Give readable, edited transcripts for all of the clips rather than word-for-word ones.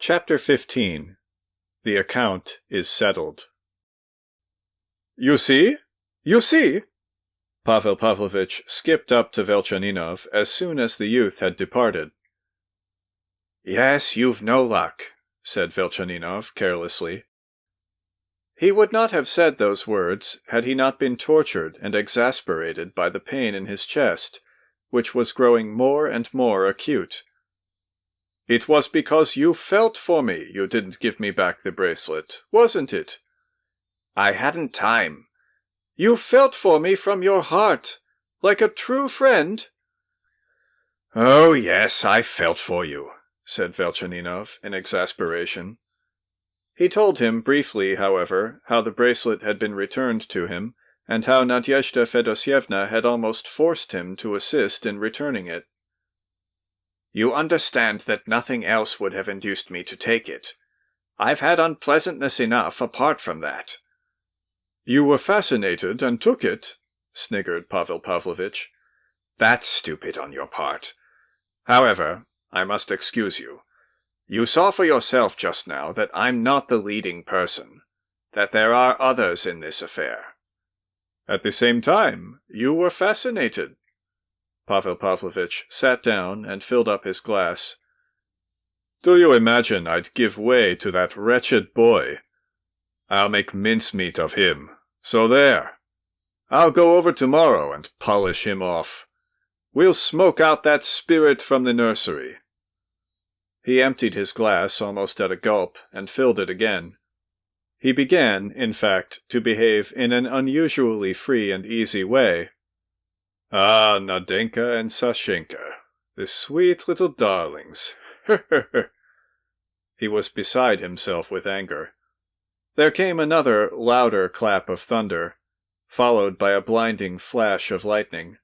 Chapter 15. The account is settled. You see? You see? Pavel Pavlovitch skipped up to Velchaninov as soon as the youth had departed. Yes, you've no luck, said Velchaninov carelessly. He would not have said those words had he not been tortured and exasperated by the pain in his chest, which was growing more and more acute. It was because you felt for me you didn't give me back the bracelet, wasn't it? I hadn't time. You felt for me from your heart, like a true friend. Oh, yes, I felt for you, said Velchaninov in exasperation. He told him briefly, however, how the bracelet had been returned to him, and how Nadyezhda Fedosyevna had almost forced him to assist in returning it. You understand that nothing else would have induced me to take it. I've had unpleasantness enough apart from that. You were fascinated and took it, sniggered Pavel Pavlovitch. That's stupid on your part. However, I must excuse you. You saw for yourself just now that I'm not the leading person, that there are others in this affair. At the same time, you were fascinated. Pavel Pavlovitch sat down and filled up his glass. Do you imagine I'd give way to that wretched boy? I'll make mincemeat of him, so there. I'll go over tomorrow and polish him off. We'll smoke out that spirit from the nursery. He emptied his glass almost at a gulp and filled it again. He began, in fact, to behave in an unusually free and easy way. Ah, Nadenka and Sashenka, the sweet little darlings. He was beside himself with anger. There came another, louder clap of thunder, followed by a blinding flash of lightning,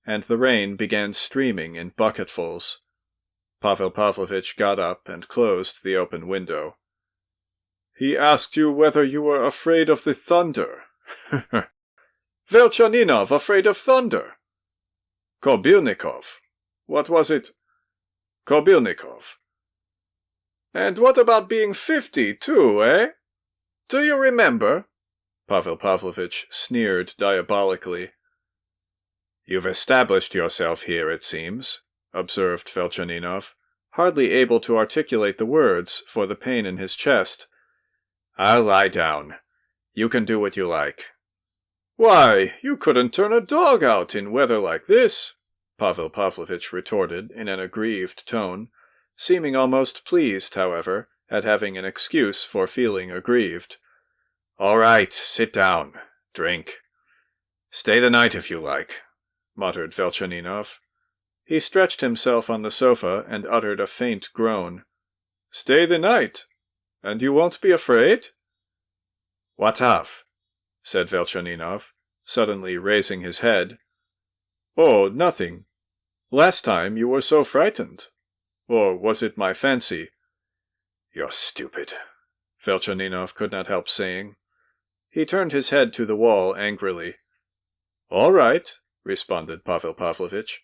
and the rain began streaming in bucketfuls. Pavel Pavlovitch got up and closed the open window. He asked you whether you were afraid of the thunder. Velchaninov afraid of thunder. Kobilnikov. What was it? Kobilnikov. And what about being 50, too, eh? Do you remember? Pavel Pavlovitch sneered diabolically. You've established yourself here, it seems, observed Velchaninov, hardly able to articulate the words for the pain in his chest. I'll lie down. You can do what you like. Why, you couldn't turn a dog out in weather like this, Pavel Pavlovitch retorted in an aggrieved tone, seeming almost pleased, however, at having an excuse for feeling aggrieved. All right, sit down. Drink. Stay the night if you like, muttered Velchaninov. He stretched himself on the sofa and uttered a faint groan. Stay the night? And you won't be afraid? What of? Said Velchaninov, suddenly raising his head. Oh, nothing. Last time you were so frightened. Or was it my fancy? You're stupid, Velchaninov could not help saying. He turned his head to the wall angrily. All right, responded Pavel Pavlovitch.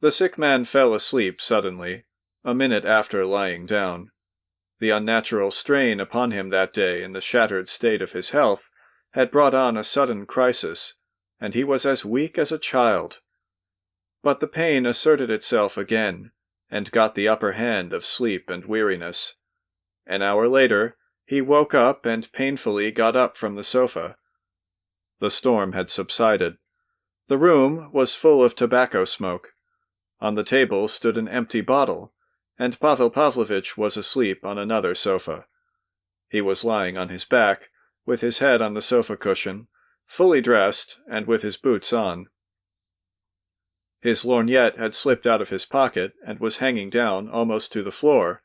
The sick man fell asleep suddenly, a minute after lying down. The unnatural strain upon him that day in the shattered state of his health had brought on a sudden crisis, and he was as weak as a child. But the pain asserted itself again, and got the upper hand of sleep and weariness. An hour later, he woke up and painfully got up from the sofa. The storm had subsided. The room was full of tobacco smoke. On the table stood an empty bottle, and Pavel Pavlovitch was asleep on another sofa. He was lying on his back, with his head on the sofa cushion, fully dressed and with his boots on. His lorgnette had slipped out of his pocket and was hanging down almost to the floor.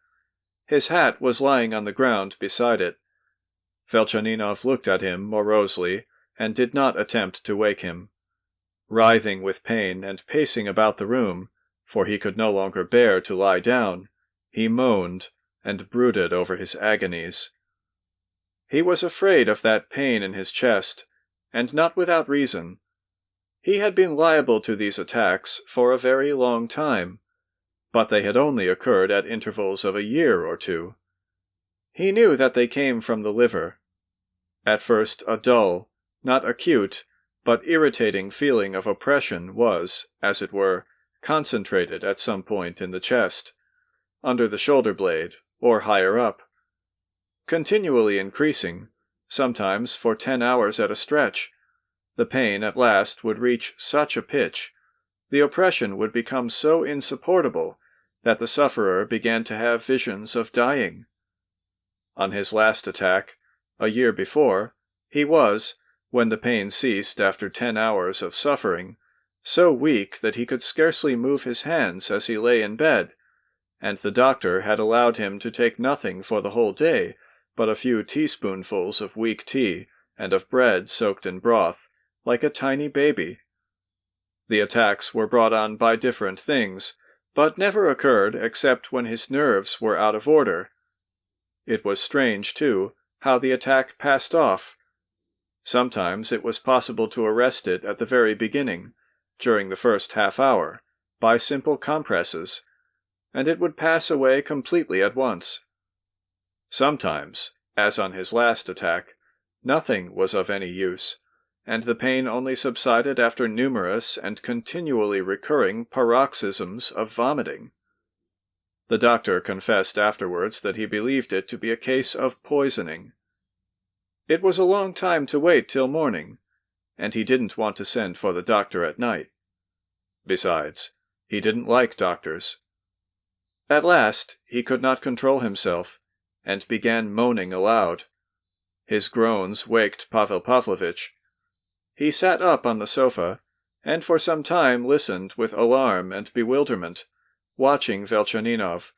His hat was lying on the ground beside it. Velchaninov looked at him morosely and did not attempt to wake him. Writhing with pain and pacing about the room, for he could no longer bear to lie down, he moaned and brooded over his agonies. He was afraid of that pain in his chest, and not without reason. He had been liable to these attacks for a very long time, but they had only occurred at intervals of a year or two. He knew that they came from the liver. At first a dull, not acute, but irritating feeling of oppression was, as it were, concentrated at some point in the chest, under the shoulder blade, or higher up. Continually increasing, sometimes for 10 hours at a stretch, the pain at last would reach such a pitch, the oppression would become so insupportable that the sufferer began to have visions of dying. On his last attack, a year before, he was, when the pain ceased after 10 hours of suffering, so weak that he could scarcely move his hands as he lay in bed, and the doctor had allowed him to take nothing for the whole day but a few teaspoonfuls of weak tea and of bread soaked in broth, like a tiny baby. The attacks were brought on by different things, but never occurred except when his nerves were out of order. It was strange, too, how the attack passed off. Sometimes it was possible to arrest it at the very beginning, during the first half-hour, by simple compresses, and it would pass away completely at once. Sometimes, as on his last attack, nothing was of any use, and the pain only subsided after numerous and continually recurring paroxysms of vomiting. The doctor confessed afterwards that he believed it to be a case of poisoning. It was a long time to wait till morning, and he didn't want to send for the doctor at night. Besides, he didn't like doctors. At last he could not control himself, and began moaning aloud. His groans waked Pavel Pavlovitch. He sat up on the sofa, and for some time listened with alarm and bewilderment, watching Velchaninov,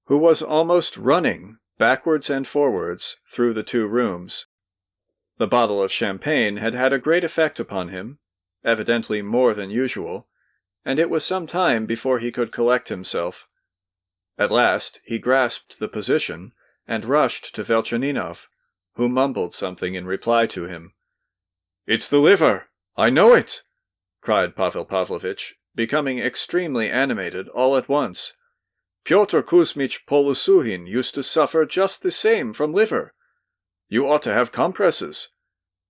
who was almost running backwards and forwards through the 2 rooms. The bottle of champagne had had a great effect upon him, evidently more than usual, and it was some time before he could collect himself. At last he grasped the position and rushed to Velchaninov, who mumbled something in reply to him. "It's the liver! I know it!" cried Pavel Pavlovitch, becoming extremely animated all at once. "Pyotr Kuzmich Polosuhin used to suffer just the same from liver. You ought to have compresses.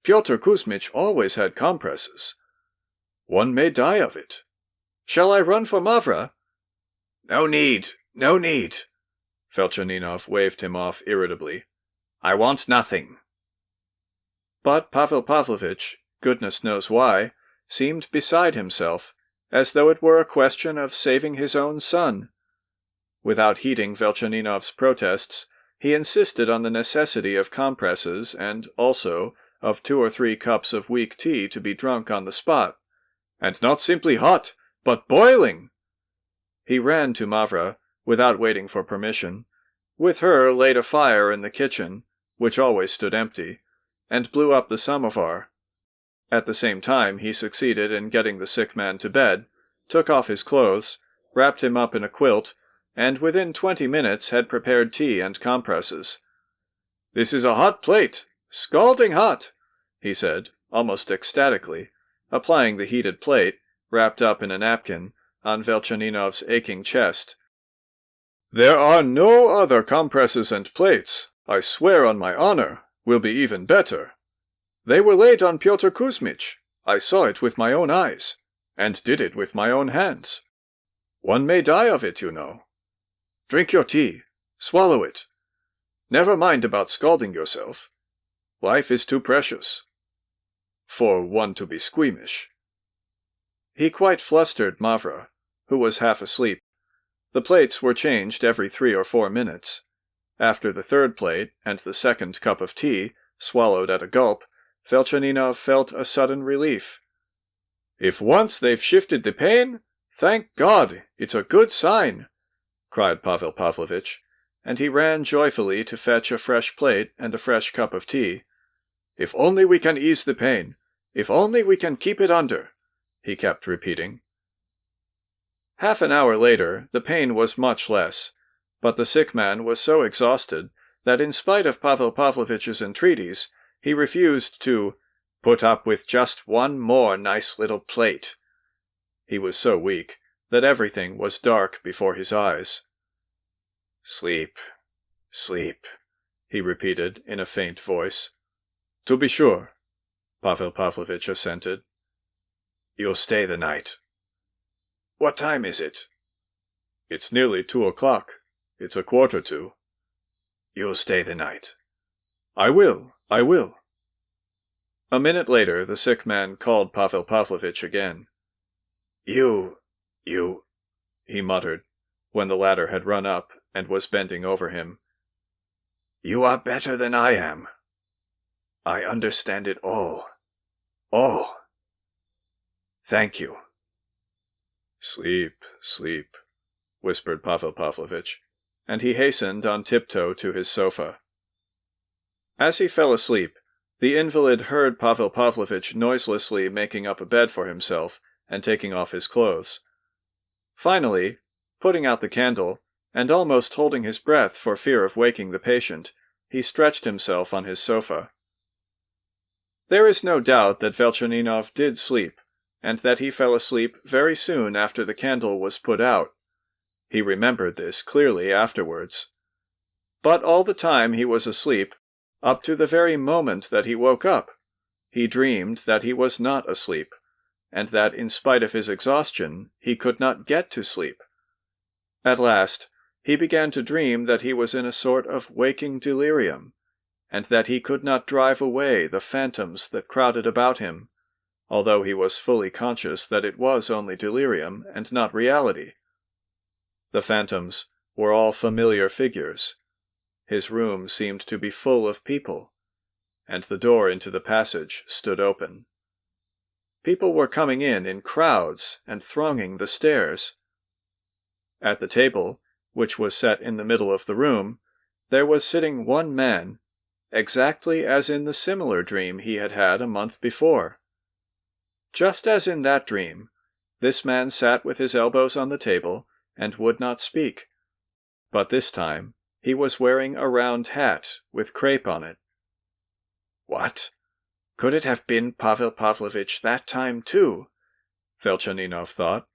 Pyotr Kuzmich always had compresses. One may die of it. Shall I run for Mavra?" "No need, no need." Velchaninov waved him off irritably. "I want nothing." But Pavel Pavlovitch, goodness knows why, seemed beside himself, as though it were a question of saving his own son. Without heeding Velchaninov's protests, he insisted on the necessity of compresses and, also, of 2 or 3 cups of weak tea to be drunk on the spot. "And not simply hot, but boiling!" He ran to Mavra, without waiting for permission, with her laid a fire in the kitchen, which always stood empty, and blew up the samovar. At the same time he succeeded in getting the sick man to bed, took off his clothes, wrapped him up in a quilt, and within 20 minutes had prepared tea and compresses. "This is a hot plate, scalding hot," he said, almost ecstatically, applying the heated plate, wrapped up in a napkin, on Velchaninov's aching chest. "There are no other compresses and plates, I swear on my honor, will be even better. They were laid on Pyotr Kuzmich. I saw it with my own eyes, and did it with my own hands. One may die of it, you know. Drink your tea. Swallow it. Never mind about scalding yourself. Life is too precious for one to be squeamish." He quite flustered Mavra, who was half asleep. The plates were changed every 3 or 4 minutes. After the 3rd plate and the 2nd cup of tea, swallowed at a gulp, Velchaninov felt a sudden relief. "If once they've shifted the pain, thank God, it's a good sign," cried Pavel Pavlovitch, and he ran joyfully to fetch a fresh plate and a fresh cup of tea. "If only we can ease the pain, if only we can keep it under," he kept repeating. Half an hour later, the pain was much less, but the sick man was so exhausted that in spite of Pavel Pavlovitch's entreaties, he refused to put up with just one more nice little plate. He was so weak that everything was dark before his eyes. "Sleep, sleep," he repeated in a faint voice. "To be sure," Pavel Pavlovitch assented. "You'll stay the night." "What time is it?" "It's nearly 2 o'clock. It's 1:15. "You'll stay the night." "I will, I will." A minute later the sick man called Pavel Pavlovitch again. You, he muttered, when the latter had run up and was bending over him. "You are better than I am. I understand it all. All. Thank you." "Sleep, sleep," whispered Pavel Pavlovitch, and he hastened on tiptoe to his sofa. As he fell asleep, the invalid heard Pavel Pavlovitch noiselessly making up a bed for himself and taking off his clothes. Finally, putting out the candle, and almost holding his breath for fear of waking the patient, he stretched himself on his sofa. There is no doubt that Velchaninov did sleep, and that he fell asleep very soon after the candle was put out. He remembered this clearly afterwards. But all the time he was asleep, up to the very moment that he woke up, he dreamed that he was not asleep, and that in spite of his exhaustion he could not get to sleep. At last, he began to dream that he was in a sort of waking delirium, and that he could not drive away the phantoms that crowded about him, although he was fully conscious that it was only delirium and not reality. The phantoms were all familiar figures. His room seemed to be full of people, and the door into the passage stood open. People were coming in crowds and thronging the stairs. At the table, which was set in the middle of the room, there was sitting one man, exactly as in the similar dream he had had a month before. Just as in that dream, this man sat with his elbows on the table and would not speak, but this time he was wearing a round hat with crape on it. What? Could it have been Pavel Pavlovitch that time too? Velchaninov thought.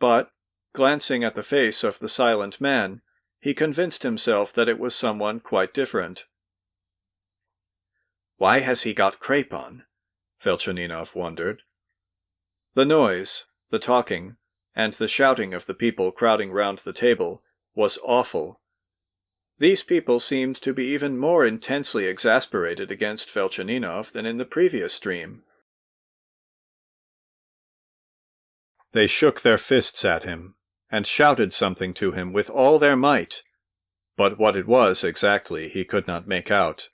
But, glancing at the face of the silent man, he convinced himself that it was someone quite different. Why has he got crape on? Velchaninov wondered. The noise, the talking, and the shouting of the people crowding round the table was awful. These people seemed to be even more intensely exasperated against Velchaninov than in the previous dream. They shook their fists at him, and shouted something to him with all their might, but what it was exactly he could not make out.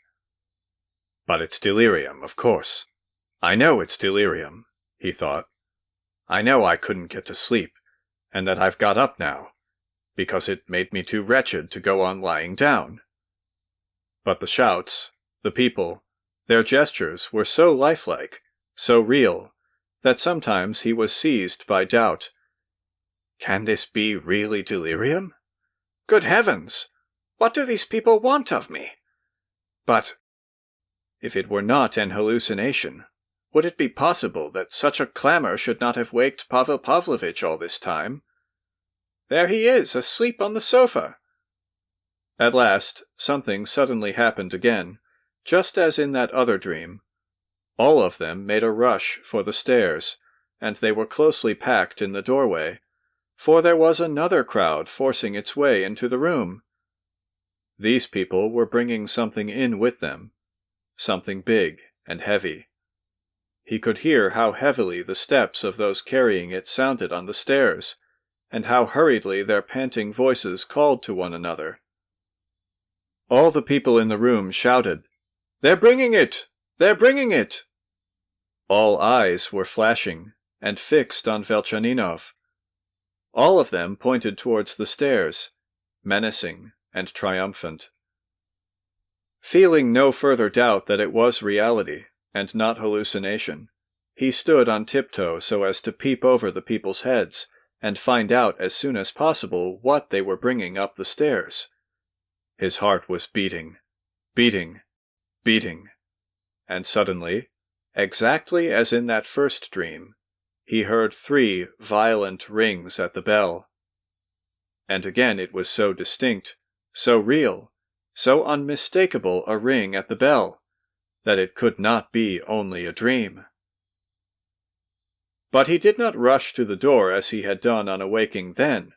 But it's delirium, of course. I know it's delirium, he thought. I know I couldn't get to sleep, and that I've got up now, because it made me too wretched to go on lying down. But the shouts, the people, their gestures were so lifelike, so real, that sometimes he was seized by doubt. Can this be really delirium? Good heavens! What do these people want of me? But if it were not an hallucination, would it be possible that such a clamor should not have waked Pavel Pavlovitch all this time? There he is, asleep on the sofa! At last, something suddenly happened again, just as in that other dream. All of them made a rush for the stairs, and they were closely packed in the doorway, for there was another crowd forcing its way into the room. These people were bringing something in with them, something big and heavy. He could hear how heavily the steps of those carrying it sounded on the stairs, and how hurriedly their panting voices called to one another. All the people in the room shouted, "They're bringing it! They're bringing it!" All eyes were flashing and fixed on Velchaninov. All of them pointed towards the stairs, menacing and triumphant. Feeling no further doubt that it was reality, and not hallucination, he stood on tiptoe so as to peep over the people's heads and find out as soon as possible what they were bringing up the stairs. His heart was beating, beating, beating, and suddenly, exactly as in that first dream, he heard 3 violent rings at the bell. And again it was so distinct, so real, so unmistakable a ring at the bell, that it could not be only a dream. But he did not rush to the door as he had done on awaking then.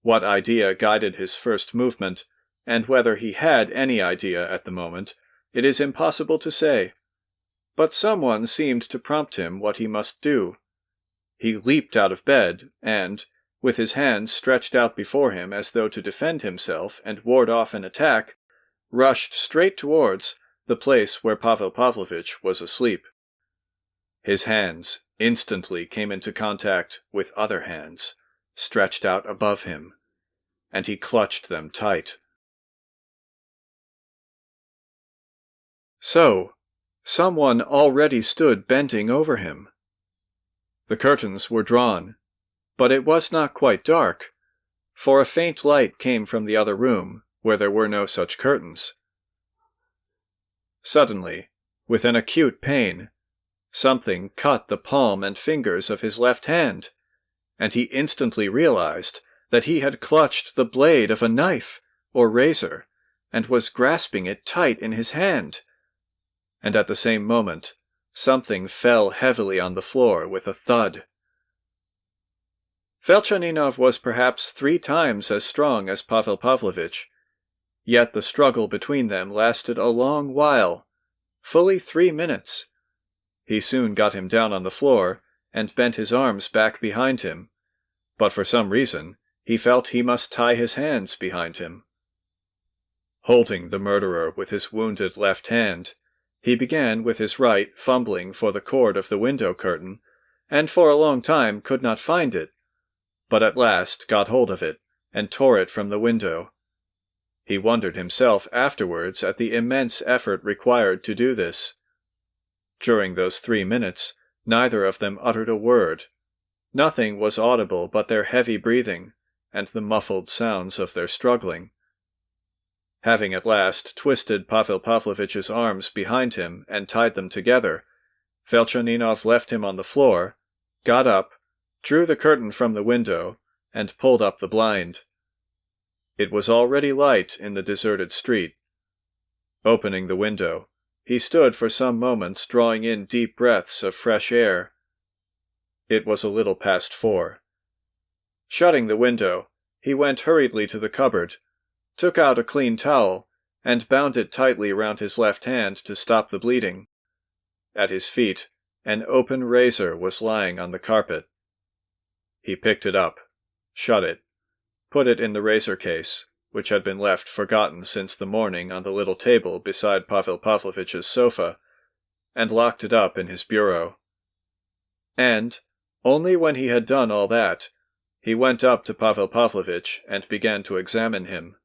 What idea guided his first movement, and whether he had any idea at the moment, it is impossible to say. But someone seemed to prompt him what he must do. He leaped out of bed, and, with his hands stretched out before him as though to defend himself and ward off an attack, rushed straight towards the place where Pavel Pavlovitch was asleep. His hands instantly came into contact with other hands, stretched out above him, and he clutched them tight. So, someone already stood bending over him. The curtains were drawn, but it was not quite dark, for a faint light came from the other room, where there were no such curtains. Suddenly, with an acute pain, something cut the palm and fingers of his left hand, and he instantly realized that he had clutched the blade of a knife or razor, and was grasping it tight in his hand. And at the same moment, something fell heavily on the floor with a thud. Velchaninov was perhaps 3 times as strong as Pavel Pavlovitch, yet the struggle between them lasted a long while, fully 3 minutes. He soon got him down on the floor and bent his arms back behind him, but for some reason he felt he must tie his hands behind him. Holding the murderer with his wounded left hand, he began with his right fumbling for the cord of the window curtain, and for a long time could not find it, but at last got hold of it and tore it from the window. He wondered himself afterwards at the immense effort required to do this. During those 3 minutes, neither of them uttered a word. Nothing was audible but their heavy breathing and the muffled sounds of their struggling. Having at last twisted Pavel Pavlovitch's arms behind him and tied them together, Velchaninov left him on the floor, got up, drew the curtain from the window, and pulled up the blind. It was already light in the deserted street. Opening the window, he stood for some moments drawing in deep breaths of fresh air. It was a little past 4. Shutting the window, he went hurriedly to the cupboard, took out a clean towel, and bound it tightly round his left hand to stop the bleeding. At his feet, an open razor was lying on the carpet. He picked it up, shut it, put it in the razor case, which had been left forgotten since the morning on the little table beside Pavel Pavlovitch's sofa, and locked it up in his bureau. And, only when he had done all that, he went up to Pavel Pavlovitch and began to examine him.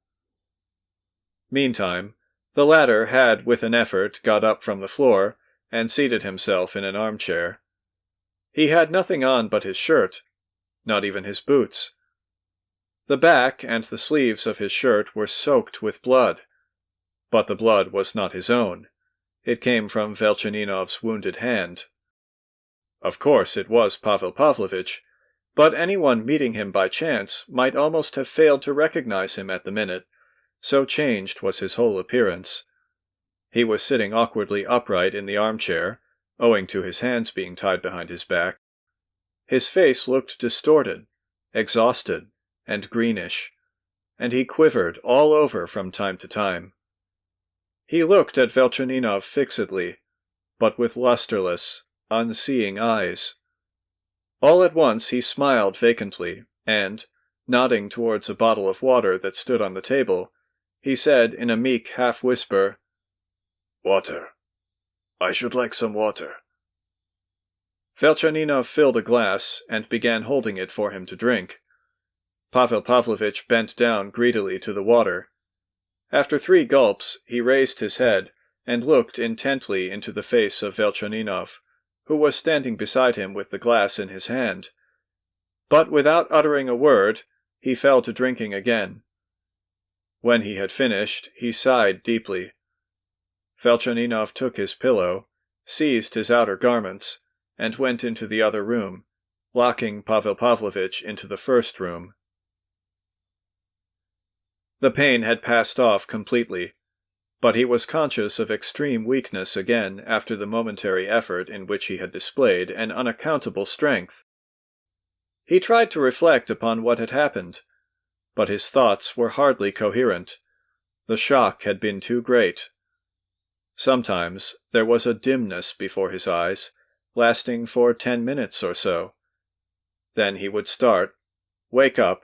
Meantime, the latter had with an effort got up from the floor and seated himself in an armchair. He had nothing on but his shirt, not even his boots. The back and the sleeves of his shirt were soaked with blood, but the blood was not his own. It came from Velchaninov's wounded hand. Of course it was Pavel Pavlovitch, but anyone meeting him by chance might almost have failed to recognize him at the minute, so changed was his whole appearance. He was sitting awkwardly upright in the armchair, owing to his hands being tied behind his back. His face looked distorted, exhausted, and greenish, and he quivered all over from time to time. He looked at Velchaninov fixedly, but with lusterless, unseeing eyes. All at once he smiled vacantly, and, nodding towards a bottle of water that stood on the table, he said in a meek half-whisper, "Water. I should like some water." Velchaninov filled a glass and began holding it for him to drink. Pavel Pavlovitch bent down greedily to the water. After 3 gulps, he raised his head and looked intently into the face of Velchaninov, who was standing beside him with the glass in his hand. But without uttering a word, he fell to drinking again. When he had finished, he sighed deeply. Velchaninov took his pillow, seized his outer garments, and went into the other room, locking Pavel Pavlovich into the first room. The pain had passed off completely, but he was conscious of extreme weakness again after the momentary effort in which he had displayed an unaccountable strength. He tried to reflect upon what had happened, but his thoughts were hardly coherent. The shock had been too great. Sometimes there was a dimness before his eyes, lasting for 10 minutes or so. Then he would start, wake up,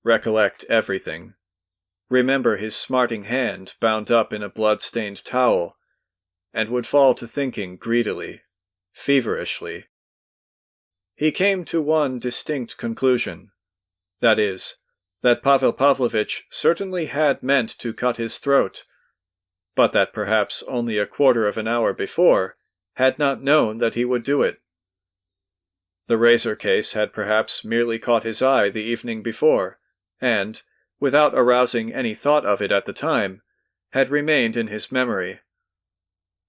recollect everything, remember his smarting hand bound up in a blood-stained towel, and would fall to thinking greedily, feverishly. He came to one distinct conclusion, that is, that Pavel Pavlovich certainly had meant to cut his throat, but that perhaps only a quarter of an hour before had not known that he would do it. The razor case had perhaps merely caught his eye the evening before, and, without arousing any thought of it at the time, had remained in his memory.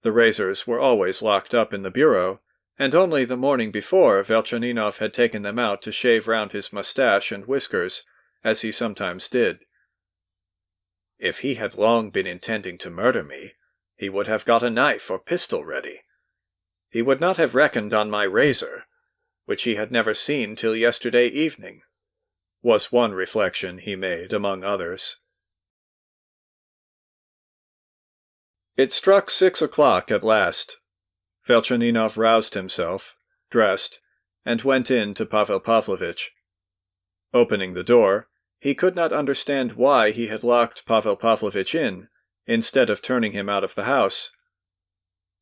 The razors were always locked up in the bureau, and only the morning before Velchaninov had taken them out to shave round his mustache and whiskers, as he sometimes did. If he had long been intending to murder me, he would have got a knife or pistol ready. He would not have reckoned on my razor, which he had never seen till yesterday evening, was one reflection he made among others. It struck 6 o'clock at last. Velchaninov roused himself, dressed, and went in to Pavel Pavlovich. Opening the door, he could not understand why he had locked Pavel Pavlovich in, instead of turning him out of the house.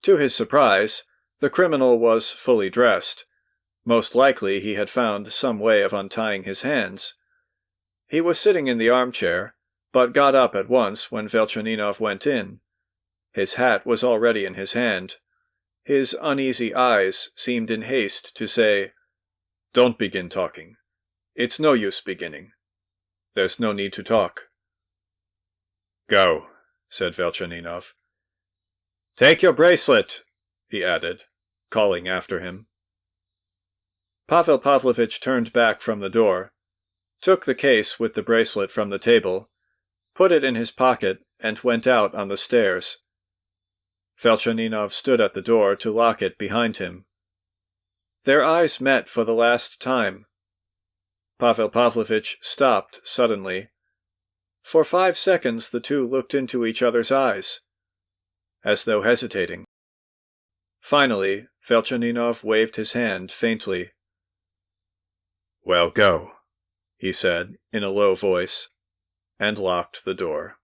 To his surprise, the criminal was fully dressed. Most likely he had found some way of untying his hands. He was sitting in the armchair, but got up at once when Velchaninov went in. His hat was already in his hand. His uneasy eyes seemed in haste to say, "Don't begin talking. It's no use beginning. There's no need to talk." "Go," said Velchaninov. "Take your bracelet," he added, calling after him. Pavel Pavlovich turned back from the door, took the case with the bracelet from the table, put it in his pocket, and went out on the stairs. Velchaninov stood at the door to lock it behind him. Their eyes met for the last time. Pavel Pavlovich stopped suddenly. For 5 seconds the two looked into each other's eyes, as though hesitating. Finally, Velchaninov waved his hand faintly. "Well, go," he said in a low voice, and locked the door.